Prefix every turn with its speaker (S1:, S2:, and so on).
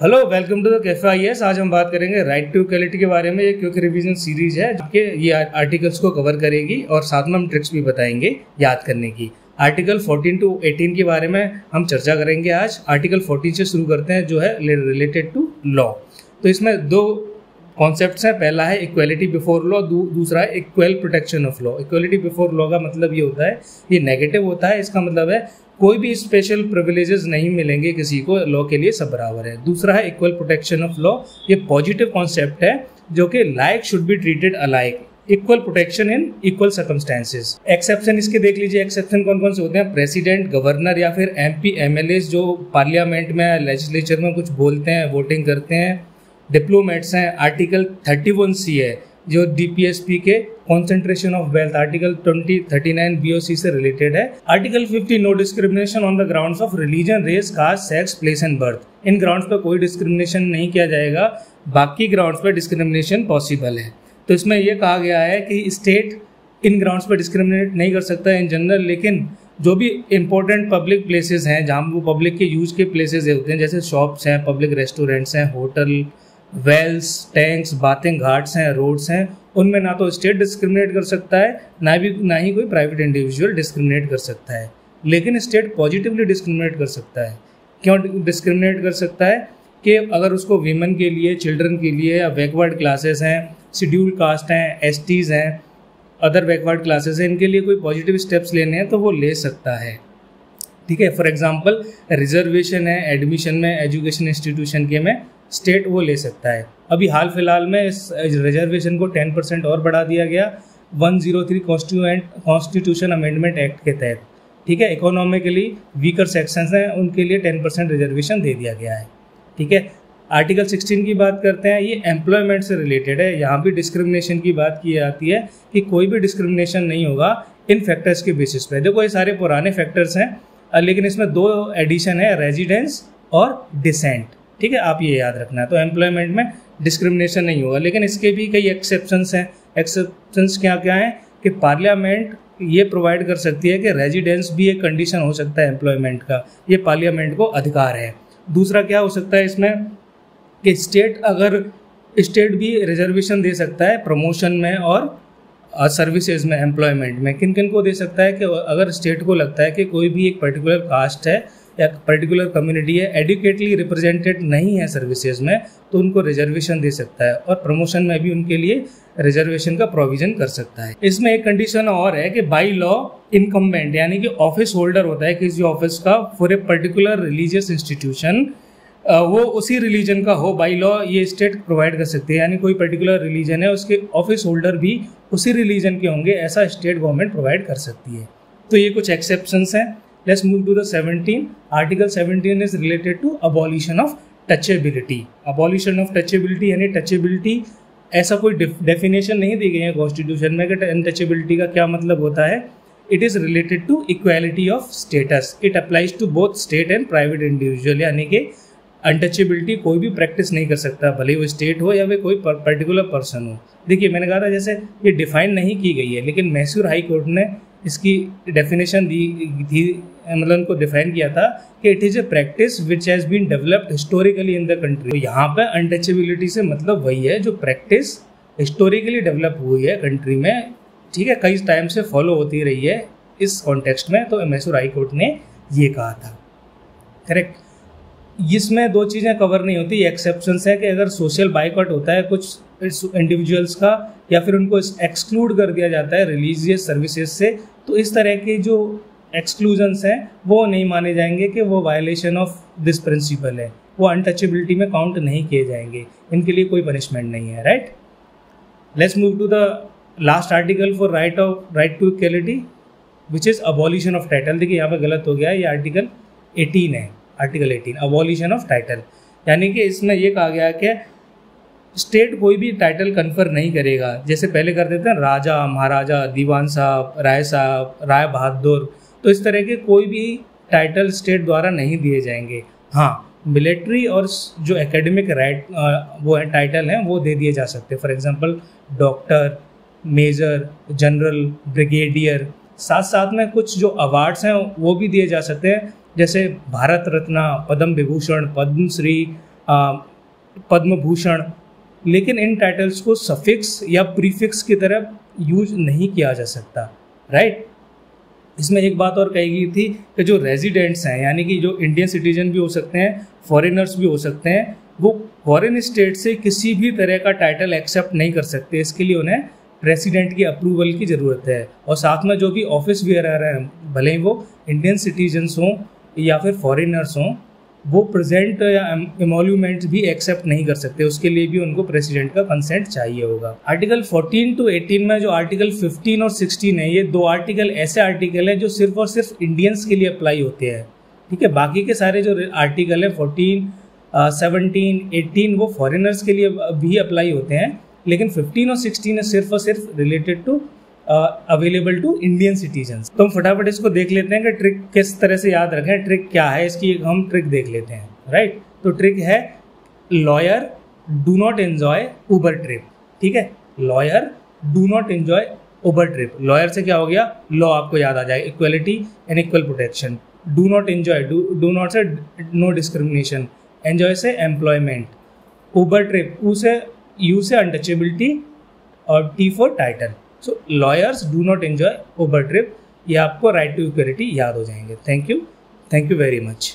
S1: Hello, welcome to the cafe IAS. आज हम बात करेंगे राइट टू इक्वालिटी के बारे में। ये क्विक रिवीजन सीरीज है जो कि ये आर्टिकल्स को कवर करेगी और साथ में हम ट्रिक्स भी बताएंगे याद करने की। आर्टिकल 14 टू 18 के बारे में हम चर्चा करेंगे आज। आर्टिकल 14 से शुरू करते हैं जो है रिलेटेड टू लॉ। तो इसमें दो कॉन्सेप्ट्स हैं। पहला है इक्वालिटी बिफोर लॉ, दूसरा है equal protection of law. Equality before law का मतलब ये होता है, ये नेगेटिव होता है। इसका मतलब है कोई भी स्पेशल प्रिविलेजेस नहीं मिलेंगे किसी को, लॉ के लिए सब बराबर है। दूसरा है इक्वल प्रोटेक्शन ऑफ लॉ। ये पॉजिटिव कॉन्सेप्ट है जो कि like should be treated alike, equal protection in equal circumstances. Exception इसके देख लीजिए। एक्सेप्शन कौन कौन से होते हैं? प्रेसिडेंट, गवर्नर या फिर एमपी, एमएलए जो पार्लियामेंट में, लेजिस्लेचर में कुछ बोलते हैं, वोटिंग करते हैं। डिप्लोमेट्स हैं। आर्टिकल 31C है जो डीपीएसपी के concentration of wealth, article 2039 BOC से रिलेटेड है। Article 50 no discrimination on the grounds of religion, race, caste, sex, place and birth. इन ग्राउंड्स पर कोई डिस्क्रिमिनेशन नहीं किया जाएगा, बाकी ग्राउंड्स पर डिस्क्रिमिनेशन पॉसिबल है। तो इसमें यह कहा गया है कि स्टेट इन ग्राउंड्स पर डिस्क्रिमिनेट नहीं कर सकता इन जनरल, लेकिन जो भी इंपॉर्टेंट पब्लिक प्लेसेस हैं जहाँ वो पब्लिक के यूज के प्लेसेस होते हैं, जैसे शॉप्स हैं, पब्लिक रेस्टोरेंट्स हैं, hotel, wells, tanks, bathing ghats हैं, रोड्स हैं, उनमें ना तो स्टेट डिस्क्रिमिनेट कर सकता है ना ही कोई प्राइवेट इंडिविजुअल डिस्क्रिमिनेट कर सकता है। लेकिन स्टेट पॉजिटिवली डिस्क्रिमिनेट कर सकता है। क्यों डिस्क्रिमिनेट कर सकता है? कि अगर उसको वीमेन के लिए, चिल्ड्रन के लिए, या बैकवर्ड क्लासेस हैं, शेड्यूल कास्ट हैं, एसटीज हैं, अदर बैकवर्ड क्लासेस हैं, इनके लिए कोई पॉजिटिव स्टेप्स लेने हैं तो वो ले सकता है। ठीक है। फॉर एग्जांपल रिजर्वेशन है एडमिशन में, एजुकेशन इंस्टीट्यूशन के में, स्टेट वो ले सकता है। अभी हाल फिलहाल में इस रिजर्वेशन को 10% और बढ़ा दिया गया 103 कॉन्स्टिट्यूशन अमेंडमेंट एक्ट के तहत। ठीक है। इकोनॉमिकली वीकर सेक्शंस हैं उनके लिए 10% रिजर्वेशन दे दिया गया है। ठीक है। आर्टिकल 16 की बात करते हैं। ये एम्प्लॉयमेंट से रिलेटेड है। यहाँ भी डिस्क्रिमिनेशन की बात की जाती है कि कोई भी डिस्क्रिमिनेशन नहीं होगा इन फैक्टर्स के बेसिस पे। देखो ये सारे पुराने फैक्टर्स हैं, लेकिन इसमें दो एडिशन है, रेजिडेंस और डिसेंट। ठीक है, आप ये याद रखना है। तो एम्प्लॉयमेंट में डिस्क्रिमिनेशन नहीं होगा, लेकिन इसके भी कई एक्सेप्शंस हैं। एक्सेप्शंस क्या क्या हैं? कि पार्लियामेंट ये प्रोवाइड कर सकती है कि रेजिडेंस भी एक कंडीशन हो सकता है एम्प्लॉयमेंट का, ये पार्लियामेंट को अधिकार है। दूसरा क्या हो सकता है इसमें कि स्टेट भी रिजर्वेशन दे सकता है प्रमोशन में और सर्विसेज में, एम्प्लॉयमेंट में। किन किन को दे सकता है? कि अगर स्टेट को लगता है कि कोई भी एक पर्टिकुलर कास्ट है या पर्टिकुलर कम्युनिटी है एडुकेटली रिप्रेजेंटेड नहीं है सर्विसेज में, तो उनको रिजर्वेशन दे सकता है और प्रमोशन में भी उनके लिए रिजर्वेशन का प्रोविजन कर सकता है। इसमें एक कंडीशन और है कि बाई लॉ इनकम्बेंट, यानी कि ऑफिस होल्डर होता है किसी ऑफिस का for a particular religious institution, वो उसी रिलीजन का हो, बाई लॉ ये स्टेट प्रोवाइड कर सकती है। यानी कोई पर्टिकुलर रिलीजन है, उसके ऑफिस होल्डर भी उसी रिलीजन के होंगे, ऐसा स्टेट गवर्नमेंट प्रोवाइड कर सकती है। तो ये कुछ एक्सेप्शंस हैं। Let's move to the 17। Article 17 is related to abolition of touchability. Abolition of touchability यानी टचेबिलिटी, ऐसा कोई डेफिनेशन नहीं दी गई है कॉन्स्टिट्यूशन में कि अनटचेबिलिटी का क्या मतलब होता है। It is related to equality of status. It applies to both state and private individual, यानी कि अनटचेबिलिटी कोई भी प्रैक्टिस नहीं कर सकता, भले वो स्टेट हो या फिर कोई पर्टिकुलर पर्सन हो। देखिए मैंने कहा था जैसे ये डिफाइन नहीं की गई है, लेकिन मैसूर हाई कोर्ट ने इसकी डेफिनेशन दी थी, मतलब उनको डिफाइन किया था कि it is a practice which has been developed historically in the country. तो यहाँ पे अनटचेबिलिटी से मतलब वही है जो प्रैक्टिस हिस्टोरिकली डेवलप हुई है कंट्री में। ठीक है, कई टाइम से फॉलो होती रही है इस कॉन्टेक्स्ट में। तो मैसूर हाई कोर्ट ने ये कहा था। करेक्ट। इसमें दो चीज़ें कवर नहीं होती। एक्सेप्शंस है कि अगर सोशल बाइकआउट होता है कुछ इंडिविजुअल्स का, या फिर उनको एक्सक्लूड कर दिया जाता है रिलीजियस सर्विसेज से, तो इस तरह के जो एक्सक्लूजन्स हैं वो नहीं माने जाएंगे कि वो वायलेशन ऑफ दिस प्रिंसिपल है, वो अनटचेबिलिटी में काउंट नहीं किए जाएंगे, इनके लिए कोई पनिशमेंट नहीं है। Right. Let's move to the last article for right to equality which is abolition of title. देखिए यहाँ पे गलत हो गया है, ये आर्टिकल 18 है। आर्टिकल 18 अबॉलिशन ऑफ टाइटल, यानी कि इसमें यह कहा गया कि स्टेट कोई भी टाइटल कन्फर नहीं करेगा। जैसे पहले करते थे राजा, महाराजा, दीवान साहब, राय बहादुर, तो इस तरह के कोई भी टाइटल स्टेट द्वारा नहीं दिए जाएंगे। हाँ, मिलिट्री और जो एकेडमिक राइट वो है टाइटल हैं वो दे दिए जा सकते हैं। For example doctor, major, general, brigadier. साथ साथ में कुछ जो अवार्ड्स हैं वो भी दिए जा सकते हैं, जैसे भारत रत्न, पद्म विभूषण, पद्मश्री, पद्म भूषण, लेकिन इन टाइटल्स को सफिक्स या प्रीफिक्स की तरह यूज नहीं किया जा सकता, राइट। इसमें एक बात और कही गई थी कि जो रेजिडेंट्स हैं, यानी कि जो इंडियन सिटीजन भी हो सकते हैं, फॉरेनर्स भी हो सकते हैं, वो फॉरेन स्टेट से किसी भी तरह का टाइटल एक्सेप्ट नहीं कर सकते। इसके लिए उन्हें प्रेसिडेंट की अप्रूवल की ज़रूरत है। और साथ में जो भी ऑफिस बेयरर हैं, भले ही वो इंडियन सिटीजन्स हों या फिर फॉरेनर्स हों, वो प्रेजेंट या एमोल्यूमेंट्स भी एक्सेप्ट नहीं कर सकते। उसके लिए भी उनको प्रेसिडेंट का कंसेंट चाहिए होगा। आर्टिकल 14 to 18 में जो आर्टिकल 15 और 16 है, ये दो आर्टिकल ऐसे आर्टिकल हैं जो सिर्फ और सिर्फ इंडियंस के लिए अप्लाई होते हैं, ठीक है। बाकी के सारे जो आर्टिकल है 14, 17, 18 वो फॉरेनर्स के लिए भी अप्लाई होते हैं, लेकिन 15 और 16 है सिर्फ और सिर्फ related to available to Indian citizens. तो हम फटाफट इसको देख लेते हैं कि ट्रिक किस तरह से याद रखें, ट्रिक क्या है इसकी हम ट्रिक देख लेते हैं, राइट। तो ट्रिक है lawyer do not enjoy Uber trip, ठीक है। Lawyer do not enjoy Uber trip. Lawyer से क्या हो गया, लॉ आपको याद आ जाएगा, equality and equal protection. Do not enjoy, do not से नो डिस्क्रिमिनेशन, एंजॉय से एम्प्लॉयमेंट, उबर ट्रिप, ऊ से यू से अनटचेबिलिटी और T for title. So lawyers do not enjoy Uber trip, ये आपको राइट टू इक्वलिटी याद हो जाएंगे। Thank you very much.